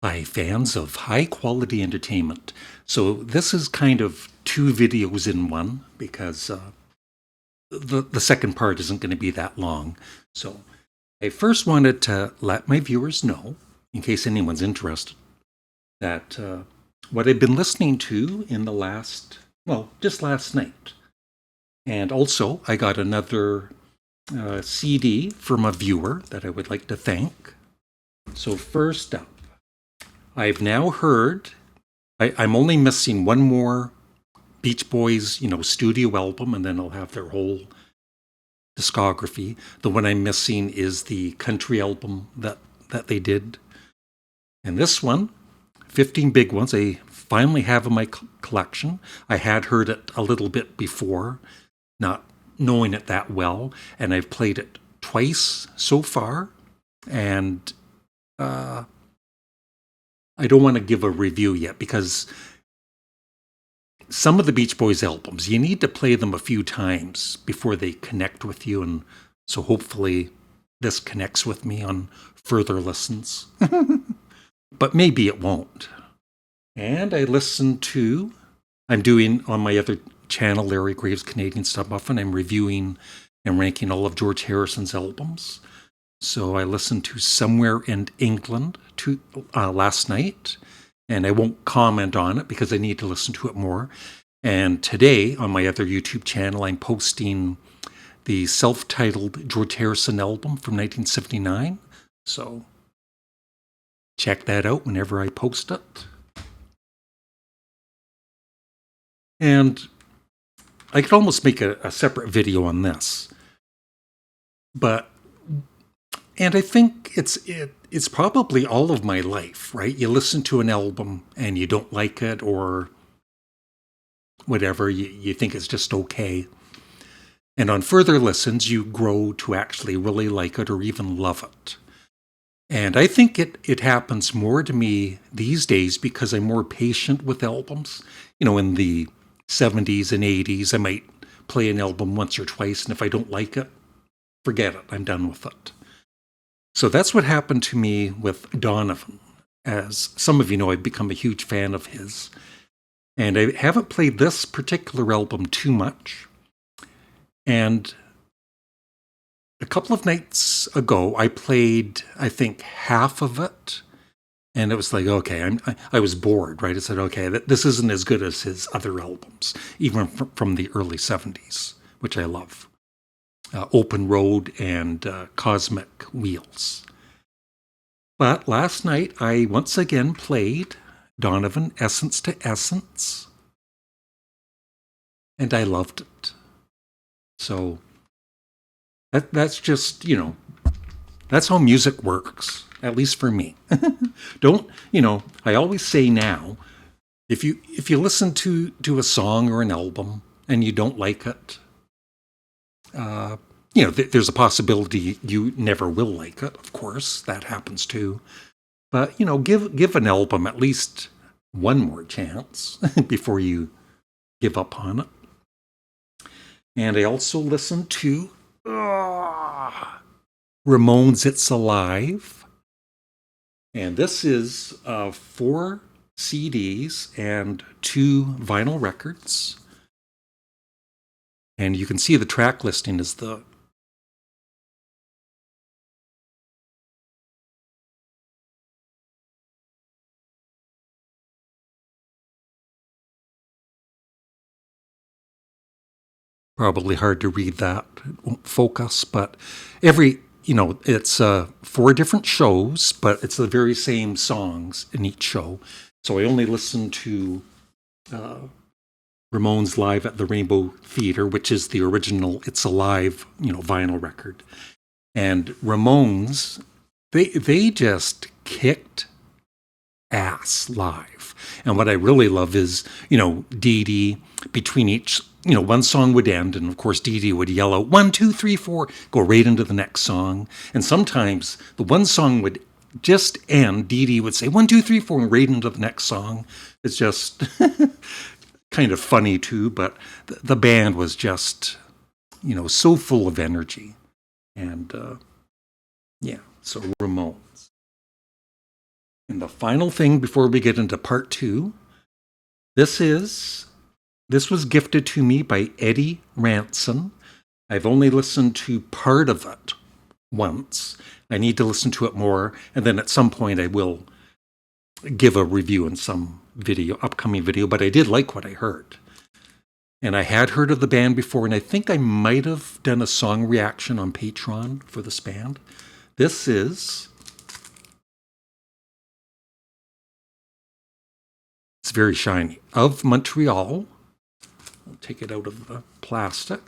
Hi, fans of high-quality entertainment. So this is kind of two videos in one because the second part isn't going to be that long. So I first wanted to let my viewers know, in case anyone's interested, that what I've been listening to in the just last night. And also, I got another CD from a viewer that I would like to thank. So first up, I've now heard, I'm only missing one more Beach Boys, studio album, and then I'll have their whole discography. The one I'm missing is the country album that they did. And this one, 15 Big Ones, I finally have in my collection. I had heard it a little bit before, not knowing it that well, and I've played it twice so far. And I don't want to give a review yet because some of the Beach Boys albums, you need to play them a few times before they connect with you. And so hopefully this connects with me on further listens. But maybe it won't. And I'm doing on my other channel, Larry Graves Canadian Studmuffin, I'm reviewing and ranking all of George Harrison's albums. So I listened to Somewhere in England last night, and I won't comment on it because I need to listen to it more. And today, on my other YouTube channel, I'm posting the self-titled George Harrison album from 1979. So check that out whenever I post it. And I could almost make a separate video on this. And I think it's probably all of my life, right? You listen to an album and you don't like it or whatever, you think it's just okay. And on further listens, you grow to actually really like it or even love it. And I think it happens more to me these days because I'm more patient with albums. In the 70s and 80s, I might play an album once or twice, and if I don't like it, forget it, I'm done with it. So that's what happened to me with Donovan. As some of you know, I've become a huge fan of his. And I haven't played this particular album too much. And a couple of nights ago, I played, I think, half of it. And it was like, okay, I was bored, right? I said, okay, this isn't as good as his other albums, even from the early 70s, which I love. Open Road and Cosmic Wheels. But last night I once again played Donovan Essence to Essence, and I loved it. So that's just, that's how music works, at least for me. I always say now, if you listen to a song or an album and you don't like it, there's a possibility you never will like it. Of course, that happens too. But give an album at least one more chance before you give up on it. And I also listened to Ramones' "It's Alive," and this is 4 CDs and 2 vinyl records. And you can see the track listing is probably hard to read that. It won't focus, but it's 4 different shows, but it's the very same songs in each show. So I only listened to Ramones live at the Rainbow Theatre, which is the original "It's Alive," vinyl record. And Ramones, they just kicked ass live. And what I really love is, Dee Dee, between each, one song would end, and of course Dee Dee would yell out 1, 2, 3, 4, go right into the next song. And sometimes the one song would just end, Dee Dee would say 1, 2, 3, 4, and right into the next song. It's just kind of funny too, but the band was just, so full of energy. And so Ramones. And the final thing before we get into part 2, this was gifted to me by Eddie Ranson. I've only listened to part of it once. I need to listen to it more, and then at some point I will give a review in some upcoming video, but I did like what I heard. And I had heard of the band before, and I think I might have done a song reaction on Patreon for this band. This is... It's very shiny. Of Montreal. I'll take it out of the plastic.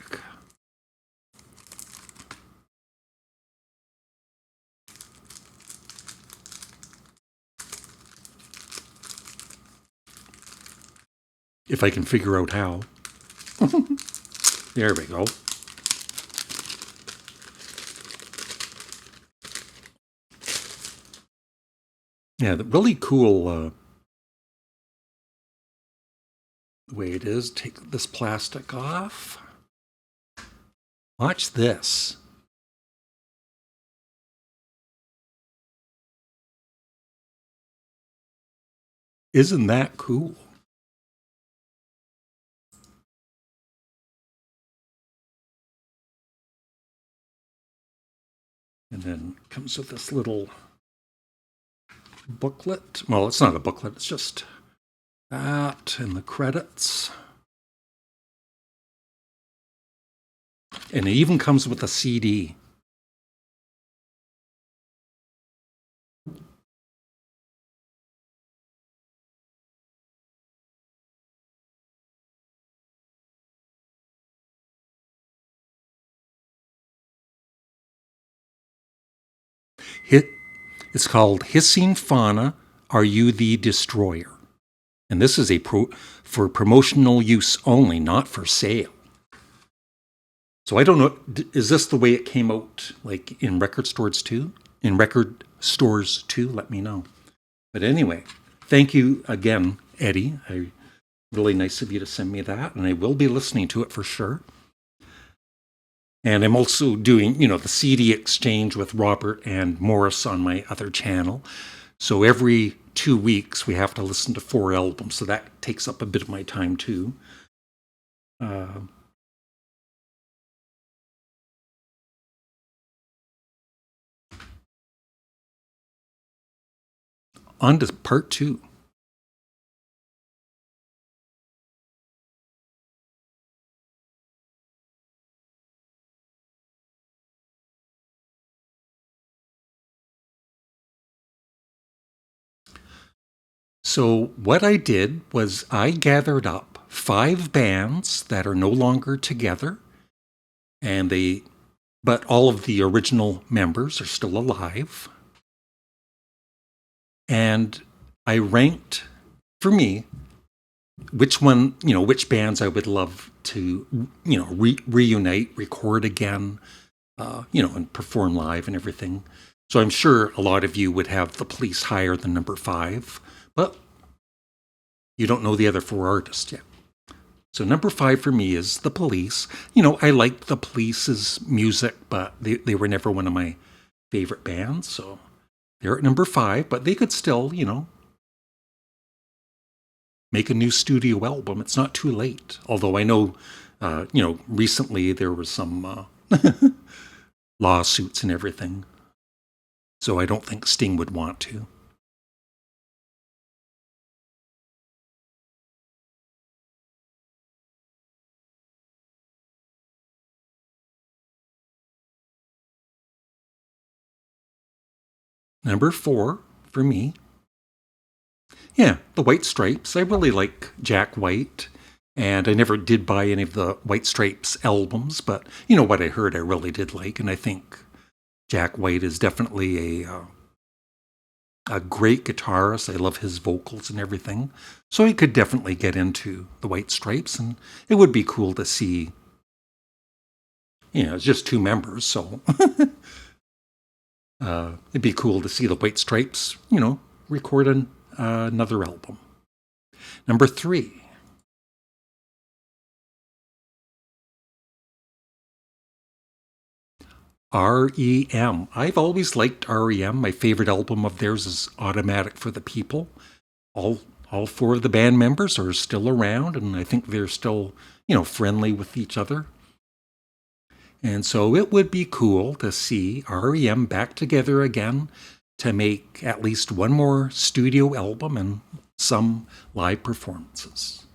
If I can figure out how. There we go. Yeah, the really cool the way it is. Take this plastic off. Watch this. Isn't that cool? And then comes with this little booklet. Well, it's not a booklet, it's just that and the credits. And it even comes with a CD. It's called Hissing Fauna, Are You the Destroyer? And this is for promotional use only, not for sale. So I don't know, is this the way it came out, like in record stores too? In record stores too? Let me know. But anyway, thank you again, Eddie. Really nice of you to send me that, and I will be listening to it for sure. And I'm also doing, the CD exchange with Robert and Morris on my other channel. So every 2 weeks we have to listen to 4 albums. So that takes up a bit of my time too. On to part 2. So what I did was I gathered up 5 bands that are no longer together, but all of the original members are still alive. And I ranked, for me, which bands I would love to, reunite, record again, and perform live and everything. So I'm sure a lot of you would have The Police higher than number 5, but you don't know the other 4 artists yet. So number 5 for me is The Police. I liked The Police's music, but they were never one of my favorite bands. So they're at number 5, but they could still, make a new studio album. It's not too late. Although I know, recently there was some lawsuits and everything. So I don't think Sting would want to. Number 4 for me. Yeah, the White Stripes. I really like Jack White, and I never did buy any of the White Stripes albums, but what I heard I really did like, and I think Jack White is definitely a great guitarist. I love his vocals and everything. So I could definitely get into the White Stripes, and it would be cool to see, it's just 2 members, so it'd be cool to see the White Stripes, record another album. Number 3. R.E.M. I've always liked R.E.M. My favorite album of theirs is Automatic for the People. All all four of the band members are still around, and I think they're still, friendly with each other. And so it would be cool to see REM back together again to make at least one more studio album and some live performances.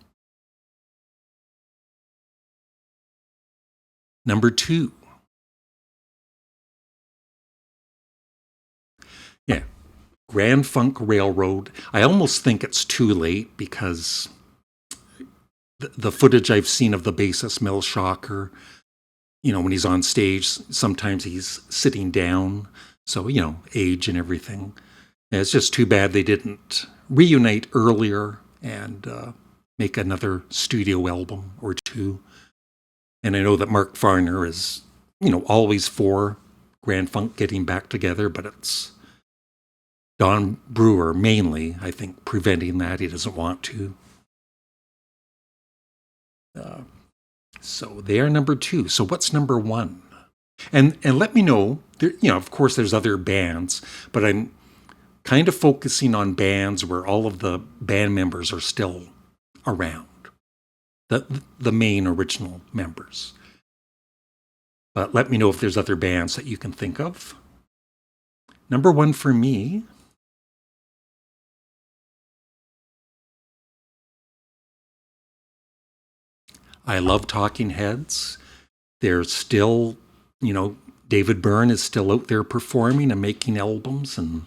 Number 2. Yeah, Grand Funk Railroad. I almost think it's too late because the footage I've seen of the bassist Mel Shocker, when he's on stage, sometimes he's sitting down. So, age and everything. And it's just too bad they didn't reunite earlier and make another studio album or two. And I know that Mark Farner is, always for Grand Funk getting back together, but it's Don Brewer mainly, I think, preventing that. He doesn't want to. So they are number 2. So what's number 1? And let me know. There, of course, there's other bands, but I'm kind of focusing on bands where all of the band members are still around, the main original members. But let me know if there's other bands that you can think of. Number 1 for me, I love Talking Heads. They're still, David Byrne is still out there performing and making albums, and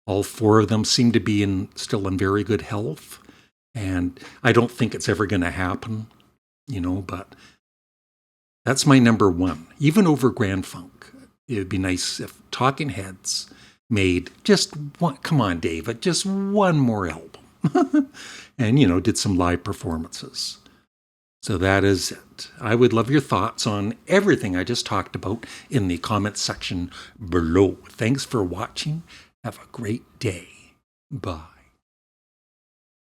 all 4 of them seem to be still in very good health. And I don't think it's ever going to happen, but that's my number 1. Even over Grand Funk, it would be nice if Talking Heads made just one, come on, David, just one more album. And, did some live performances. So that is it. I would love your thoughts on everything I just talked about in the comments section below. Thanks for watching. Have a great day. Bye.